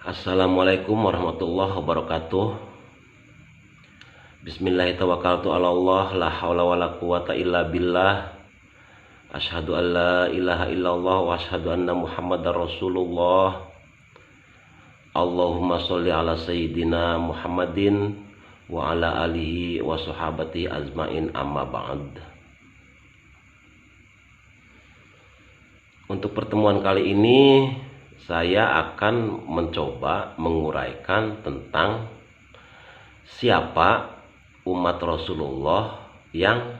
Assalamualaikum warahmatullahi wabarakatuh. Bismillahirrahmanirrahim. La haula wala quwata illa billah. Asyhadu an la ilaha illallah wa asyhadu anna Muhammadar Rasulullah. Allahumma sholli ala sayyidina Muhammadin wa ala alihi wa sahabati azmain, amma ba'd. Untuk pertemuan kali ini saya akan mencoba menguraikan tentang siapa umat Rasulullah yang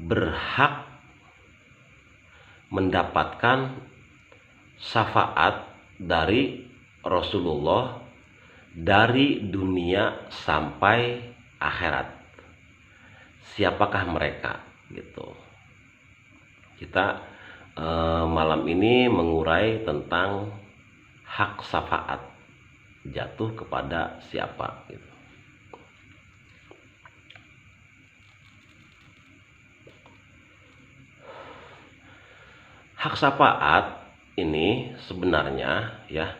berhak mendapatkan syafaat dari Rasulullah dari dunia sampai akhirat. Siapakah mereka gitu. Kita malam ini mengurai tentang hak syafaat jatuh kepada siapa gitu. Hak syafaat ini sebenarnya ya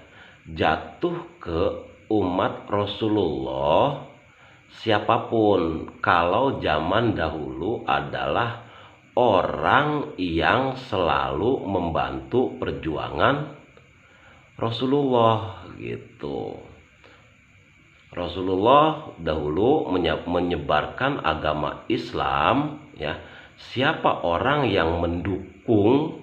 jatuh ke umat Rasulullah siapapun, kalau zaman dahulu adalah orang yang selalu membantu perjuangan Rasulullah gitu. Rasulullah dahulu menyebarkan agama Islam ya. Siapa orang yang mendukung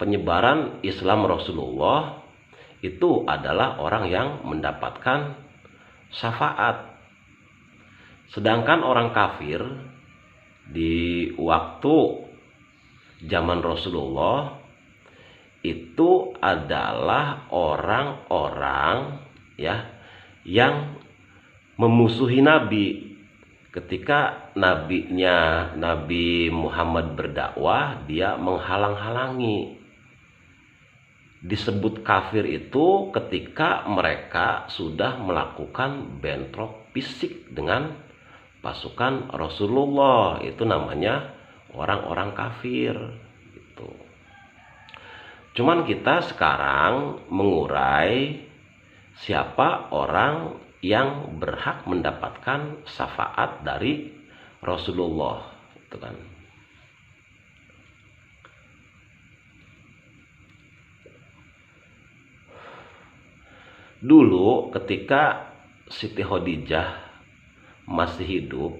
penyebaran Islam Rasulullah itu adalah orang yang mendapatkan syafaat. Sedangkan orang kafir di waktu zaman Rasulullah itu adalah orang-orang ya yang memusuhi Nabi. Ketika Nabi Muhammad berdakwah, dia menghalang-halangi. Disebut kafir itu ketika mereka sudah melakukan bentrok fisik dengan pasukan Rasulullah, itu namanya orang-orang kafir gitu. Cuman kita sekarang mengurai siapa orang yang berhak mendapatkan syafaat dari Rasulullah itu kan. Dulu ketika Siti Khadijah masih hidup,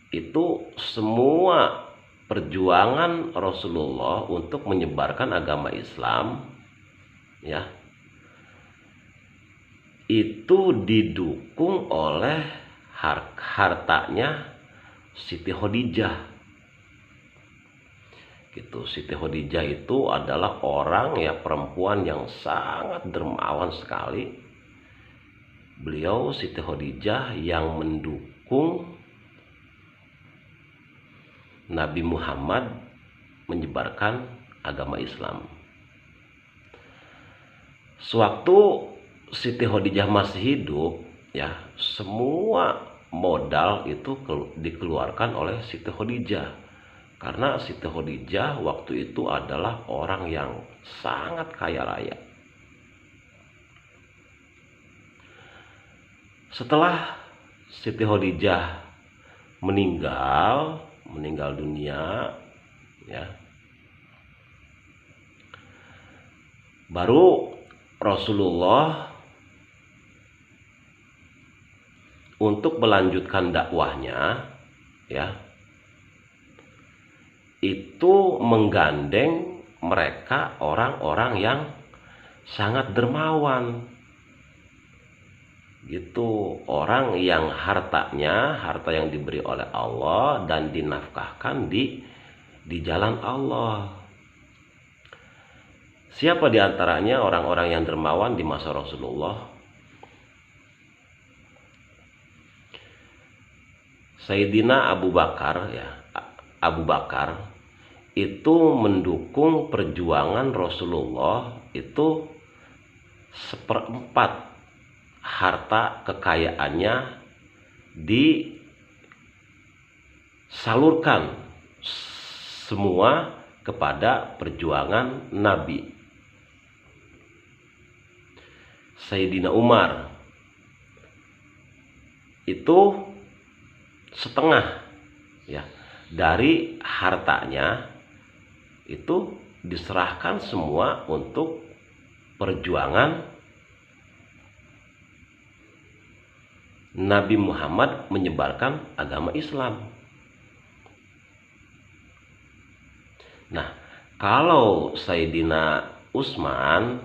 itu semua perjuangan Rasulullah untuk menyebarkan agama Islam ya itu didukung oleh hartanya Siti Khadijah gitu. Siti Khadijah itu adalah orang ya, perempuan yang sangat dermawan sekali. Beliau Siti Khadijah yang mendukung Nabi Muhammad menyebarkan agama Islam. Sewaktu Siti Khadijah masih hidup ya, semua modal itu dikeluarkan oleh Siti Khadijah. Karena Siti Khadijah waktu itu adalah orang yang sangat kaya raya. Setelah Siti Khadijah meninggal dunia ya, baru Rasulullah untuk melanjutkan dakwahnya ya itu menggandeng mereka orang-orang yang sangat dermawan gitu, orang yang harta yang diberi oleh Allah dan dinafkahkan di jalan Allah. Siapa di antaranya orang-orang yang dermawan di masa Rasulullah? Sayyidina Abu Bakar ya. Abu Bakar itu mendukung perjuangan Rasulullah itu 1/4 harta kekayaannya disalurkan semua kepada perjuangan Nabi. Sayyidina Umar itu setengah ya dari hartanya itu diserahkan semua untuk perjuangan Nabi Muhammad menyebarkan agama Islam. Nah, kalau Sayyidina Utsman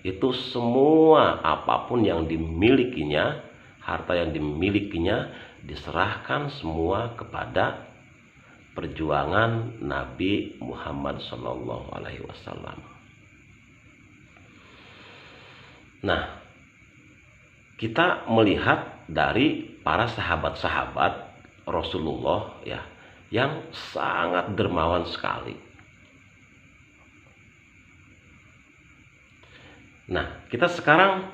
itu semua apapun yang dimilikinya, harta yang dimilikinya diserahkan semua kepada perjuangan Nabi Muhammad SAW. Nah, kita melihat dari para sahabat-sahabat Rasulullah ya, yang sangat dermawan sekali. Nah, kita sekarang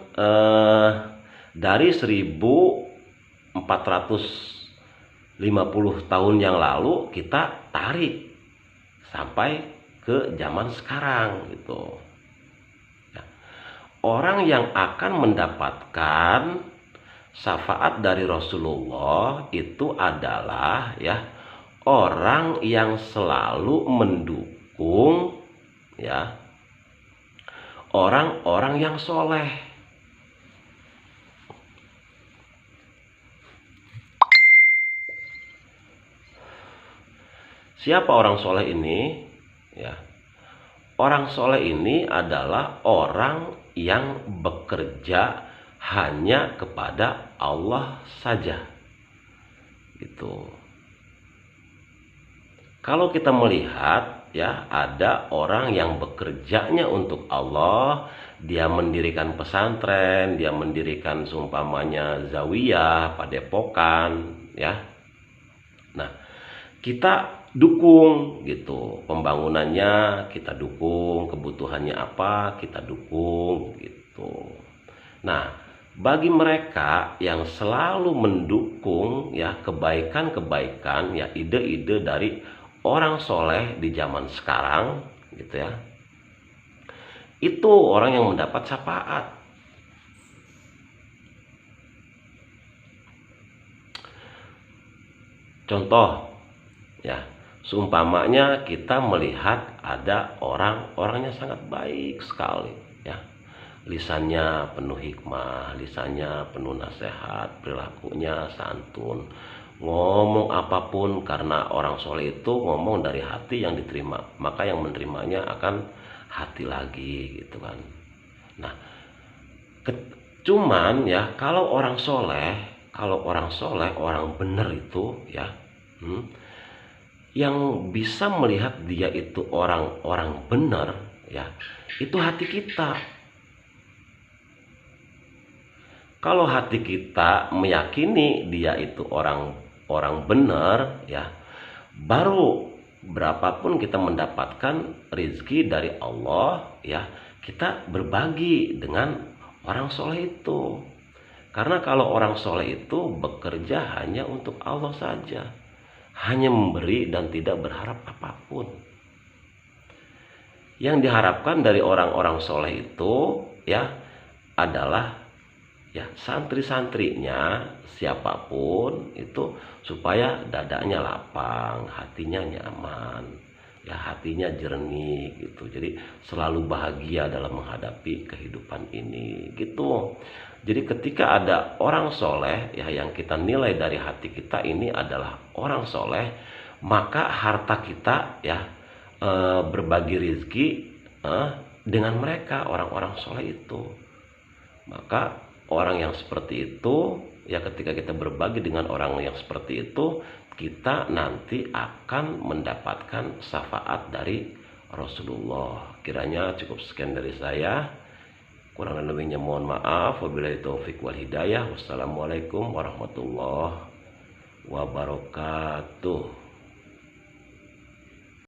dari 1450 tahun yang lalu kita tarik sampai ke zaman sekarang gitu. Ya. Orang yang akan mendapatkan syafaat dari Rasulullah itu adalah ya orang yang selalu mendukung ya orang-orang yang soleh. Siapa orang soleh ini? Ya, orang soleh ini adalah orang yang bekerja hanya kepada Allah saja. Gitu. Kalau kita melihat ya ada orang yang bekerjanya untuk Allah, dia mendirikan pesantren, dia mendirikan seumpamanya zawiyah, padepokan ya. Nah, kita dukung gitu pembangunannya, kita dukung kebutuhannya apa, kita dukung gitu. Nah, bagi mereka yang selalu mendukung ya kebaikan-kebaikan ya ide-ide dari orang soleh di zaman sekarang gitu ya, itu orang yang mendapat syafaat. Contoh ya, seumpamanya kita melihat ada orang-orangnya sangat baik sekali ya, lisannya penuh hikmah, lisannya penuh nasihat, perilakunya santun, ngomong apapun, karena orang soleh itu ngomong dari hati yang diterima, maka yang menerimanya akan hati lagi gitu kan. Nah, cuman ya kalau orang soleh, orang benar itu ya, yang bisa melihat dia itu orang benar ya, itu hati kita. Kalau hati kita meyakini dia itu orang benar ya, baru berapapun kita mendapatkan rezeki dari Allah ya, kita berbagi dengan orang soleh itu. Karena kalau orang soleh itu bekerja hanya untuk Allah saja, hanya memberi dan tidak berharap apapun. Yang diharapkan dari orang-orang soleh itu ya adalah ya santri-santrinya siapapun itu supaya dadanya lapang, hatinya nyaman, ya hatinya jernih gitu. Jadi selalu bahagia dalam menghadapi kehidupan ini gitu. Jadi ketika ada orang soleh ya yang kita nilai dari hati kita ini adalah orang soleh, maka harta kita ya berbagi rezeki dengan mereka orang-orang soleh itu. Maka orang yang seperti itu ya, ketika kita berbagi dengan orang yang seperti itu, kita nanti akan mendapatkan syafaat dari Rasulullah. Kiranya cukup sekian dari saya. Kurang lebihnya mohon maaf. Wabillahi taufik wal hidayah. Wassalamualaikum warahmatullahi wabarakatuh.